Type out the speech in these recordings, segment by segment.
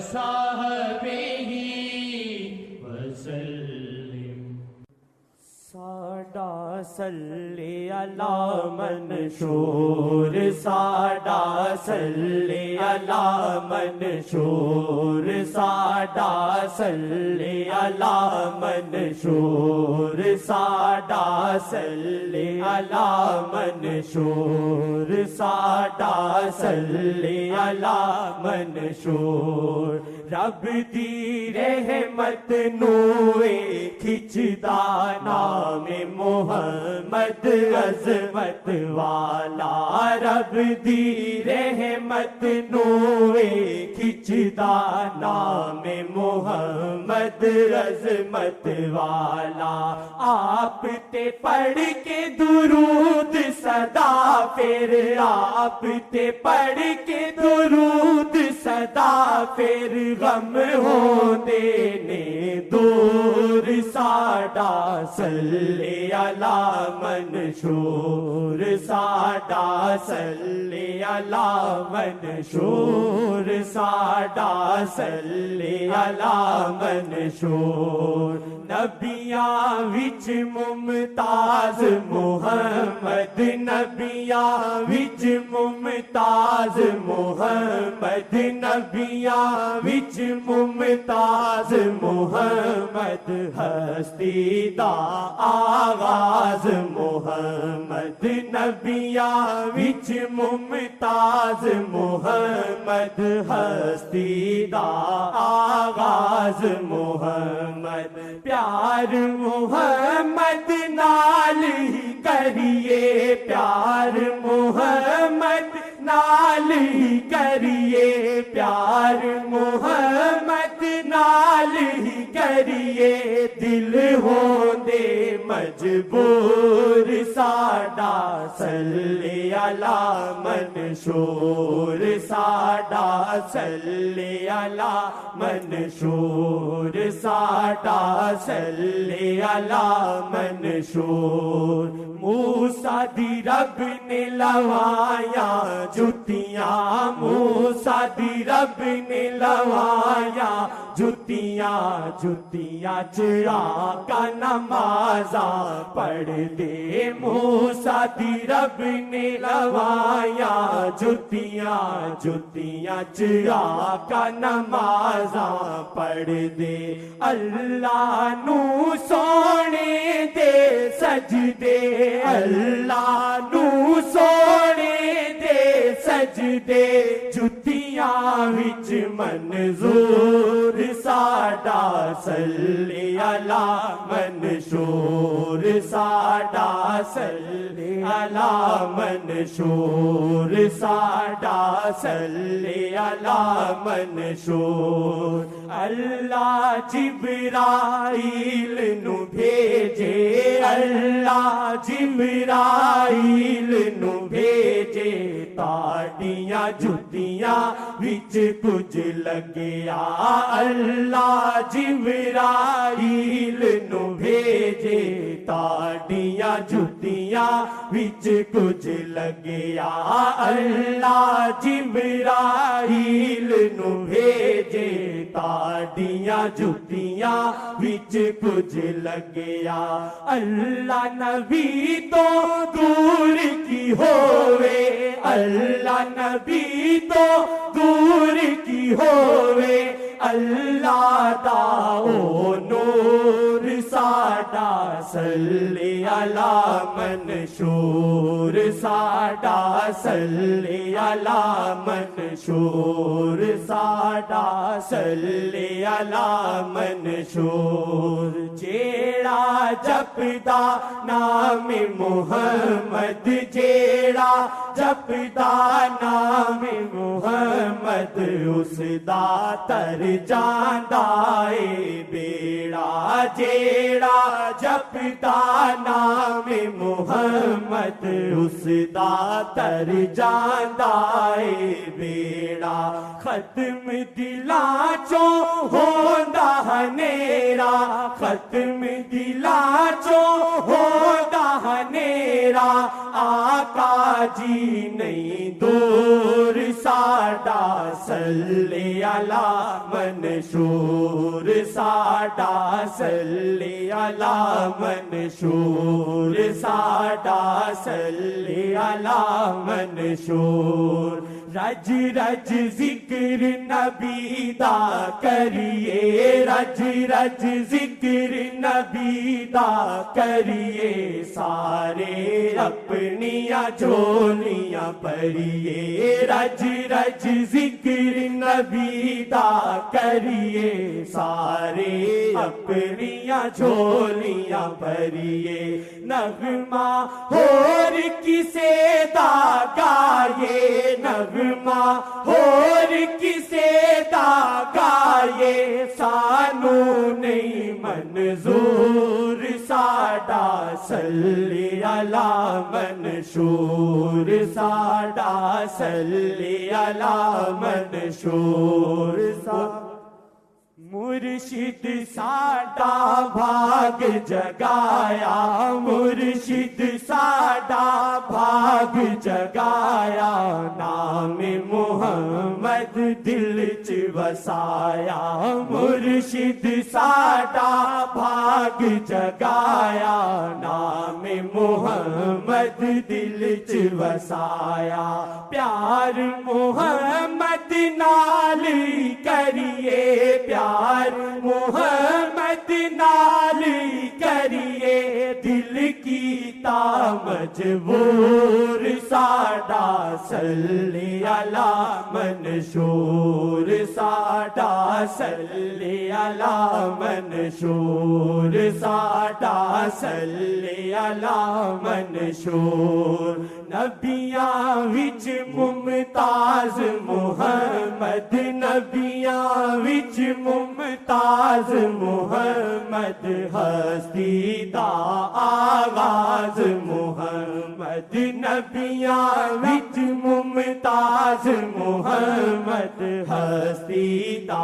وصحبه وسلم ساڈا صلی علی منشور ساڈا صلی علی منشور ساڈا صلی علی منشور ساڈا صلی علی منشور ساڈا صلی علی منشور رب دی رحمت نوے کھچدا نام محمد عظمت والا رب دی رحمت نوے کھچدا نام محمد عظمت والا آپ تے پڑھ کے درود صدا پھر آپ تے پڑھ کے درود صدا پھر غم ہو دینے دور ساڈا صلی علی منشور ساڈا صلی علی منشور ساڈا صلی علی منشور نبیاں وچ ممتاز محمد نبیاں وچ ممتاز محمد نبیاں وچ ممتاز محمد ہستی دا آغاز محمد نبیاں وچ ممتاز محمد ہستی دا آغاز محمد پیار محمد نال ہی کریے پیار محمد نال ہی کریے پیار محمد نال ہی کریے دل ہوندے مجبور ساڈا صلی علی منشور ساڈا صلی علی منشور ساڈا صلی علی منشور موسیٰ دی رب نے لوایا جتیاں موسیٰ دی رب نے لوایا جتیاں جتیاں چڑا کا نمازاں پڑھ دے موسیٰ دی رب نے لوایا جتیاں جتیاں چڑا کا نمازاں پڑھ دے اللہ نو سونے دے سجدے اللہ نو سونے دے سجدے جتیاں وچ منظور ساڈا صلی علی منشور ساڈا صلی علی منشور ساڈا صلی علی منشور اللہ جبرائیل نو بھیجے اللہ جبرائیل نو بھیجے تاڑیاں جتیاں وچ کچھ لگیا اللہ جبرائیل نو بھیجے تاڑیاں جتیاں وچ کچھ لگیا اللہ جبرائیل نو بھیجے تاڑیاں جتیاں وچ کچھ لگیا اللہ نبی تو دور کی ہووے اللہ نبی تو دور کی ہووے اللہ دا او نور ساڈا صلی علی منشور ساڈا صلی علی منشور ساڈا صلی علی منشور جیڑا جپدا نام محمد جیڑا جپدا نام محمد اس دا تر جاندا اے بیڑا جیڑا جپدا نام محمد اس دا تر جاندا اے بیڑا ختم دلاں چوں ہوندا ہنیرا ختم دلاں چوں ہوندا نیرا آقا جی نہیں دور ساڈا صلی علی منشور ساڈا صلی علی منشور ساڈا صلی علی منشور رج رج ذکر نبی دا کریے رج رج ذکر نبی دا کریے سارے اپنیاں جھولیاں بھریے رج رج ذکر نبی دا کریے سارے اپنیاں جھولیاں بھریے نغمہ ہور کسے دا گائے نغمہ ہور کسے دا گائے سانو نہیں منظور ساڈا صلی علی منشور ساڈا صلی علی منشور مرشد ساڈا بھاگ جگایا مرشد ساڈا بھاگ جگایا نام محمد دل چ وسایا مرشد ساڈا بھاگ جگایا نام محمد دل چ وسایا پیار محمد نال کریے پیار محمد نال کریے دل کیتا مجبور ساڈا صلی علی منشور ساڈا صلی علی منشور ساڈا صلی علی منشور نبیاں وچ ممتاز محمد نبیاں وچ ممتاز محمد ہستی دا آغاز محمد نبیاں وچ ممتاز محمد ہستی دا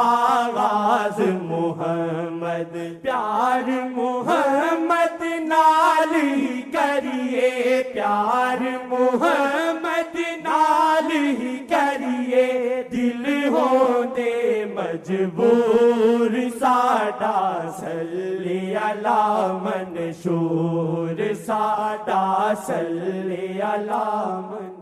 آغاز محمد پیار محمد نال کریے پیار محمد نال کریے دل ہوندے مجبور ساڈا صلی علی منشور ساڈا صلی علی منشور